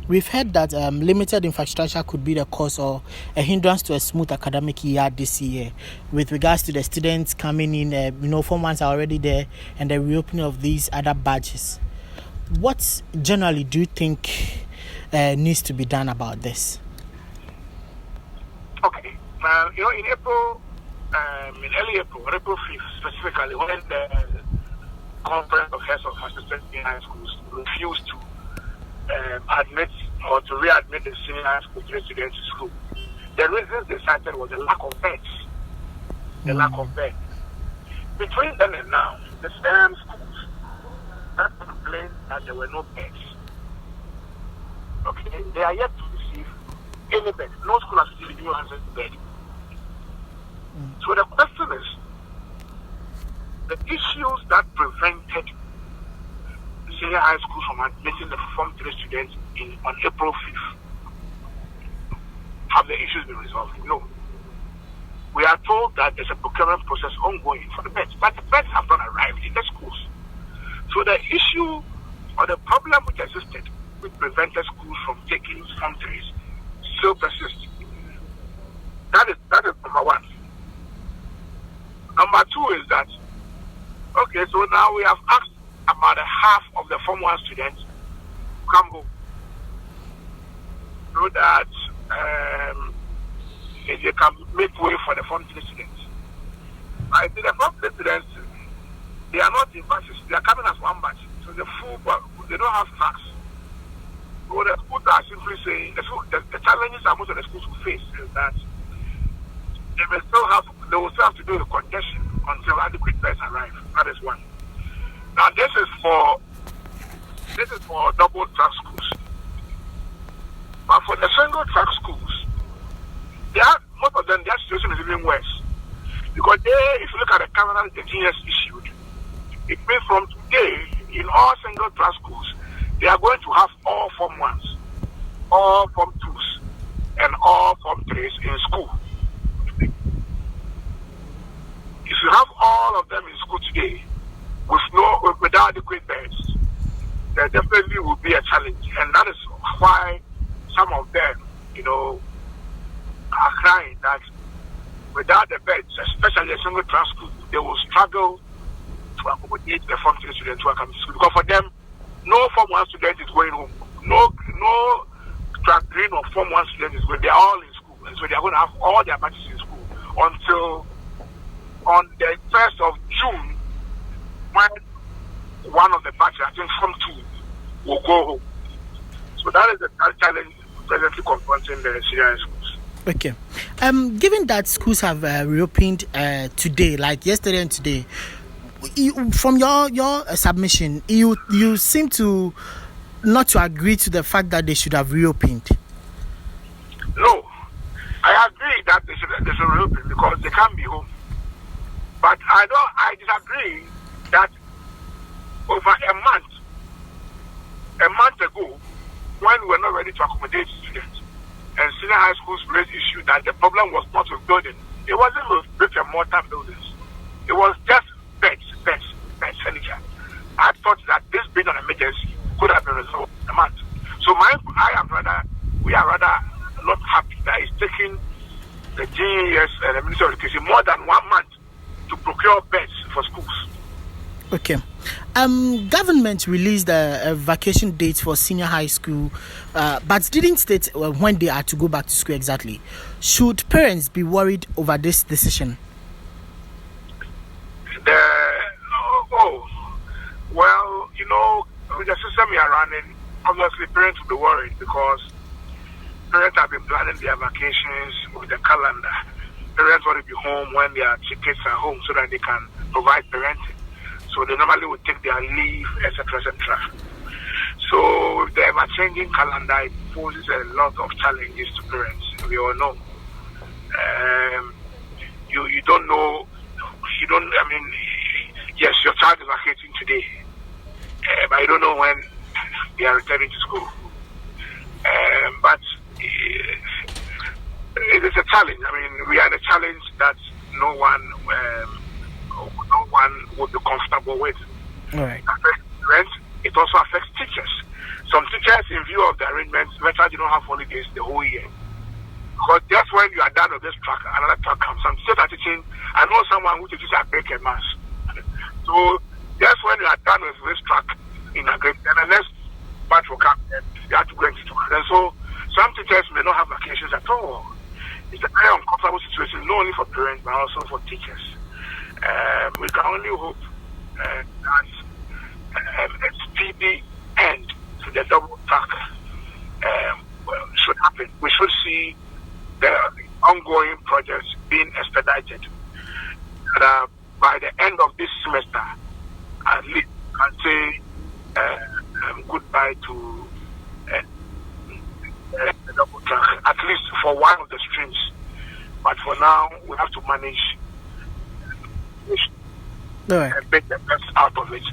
We've heard that limited infrastructure could be the cause or a hindrance to a smooth academic year this year. With regards to the students coming in, Form 1s are already there, and the reopening of these other batches. What generally do you think needs to be done about this? Okay. In April, in early April 5th specifically, when the Conference of Heads of Assistant in High Schools refused to admit or to readmit the senior high school students to school, the reasons they cited was the lack of beds. The lack of beds. Between then and now, the same schools that complained that there were no beds. Okay, they are yet to receive any bed. No school has received new answers to bed. So the question is, the issues that prevented senior high schools from admitting the Form 3 students on April 5th, have the issues been resolved? No. We are told that there's a procurement process ongoing for the beds, but the beds have not arrived in the schools. So the issue or the problem which existed, which prevented schools from taking Form 3s, still persists. That is number one. Number two is that, okay, so now we have asked about a half of the Form 1 students to come home so that they can make way for the Form 3 students. I think the Form 3 students, they are not in batches, they are coming as one batch. So they don't have tracks. So the schools are simply saying, the challenges that most of the schools will face is that they will still have to do the congestion until adequate beds arrive. That is one. Now this is for double track schools. But for the single track schools, most of them, their situation is even worse. Because if you look at the calendar the GS issued, it means from today, in all single track schools, they are going to have all Form 1s, all Form 2s, and all Form 3s in school. If you have all of them in school today, without adequate beds, there definitely will be a challenge. And that is why some of them, are crying that without the beds, especially a single track school, they will struggle to accommodate the Form 3 students who are coming to school. Because for them, no Form 1 student is going home. No track 3 or Form 1 student is going. They are all in school. And so they are going to have all their batches in school until on the 1st of June, when one of the batches, I think Form 2, will go home. So that is the challenge presently confronting the senior schools. Okay. Given that schools have reopened today, like yesterday and today, from your submission, you seem to not to agree to the fact that they should have reopened. No, I agree that they should reopen because they can't be home. But I disagree that over a month ago, when we were not ready to accommodate students, and senior high schools raised the issue that the problem was not with building. It wasn't with brick and mortar buildings. It was just beds, furniture. I thought that this being an emergency could have been resolved in a month. So we are rather not happy that it's taking the GES and the Ministry of Education more than 1 month to procure beds for schools. Okay. Government released a vacation date for senior high school, but didn't state when they are to go back to school exactly. Should parents be worried over this decision? With the system we are running, obviously parents will be worried because parents have been planning their vacations with the calendar. Parents want to be home when their tickets are home so that they can provide parenting. So they normally would take their leave, etc., etc. So with the ever-changing calendar, it poses a lot of challenges to parents. We all know. You don't know. Yes, your child is vacating today, but you don't know when they are returning to school. But it is a challenge. We are in a challenge that no one would be comfortable with. All right. It affects parents. It also affects teachers. Some teachers teachers, in view of the arrangements, lecturers don't have holidays the whole year. Because just when you are done with this track, another track comes. I'm still teaching. I know someone who teaches at Baker Mass. So just when you are done with this track in a grade, then the next batch will come, and you have to go into it. And so some teachers may not have vacations at all. It's a very uncomfortable situation, not only for parents but also for teachers. We can only hope that a speedy end to the double track should happen. We should see the ongoing projects being expedited. By the end of this semester, at least I can say goodbye to the double track, at least for one of the streams. But for now, we have to manage and make the best out of it.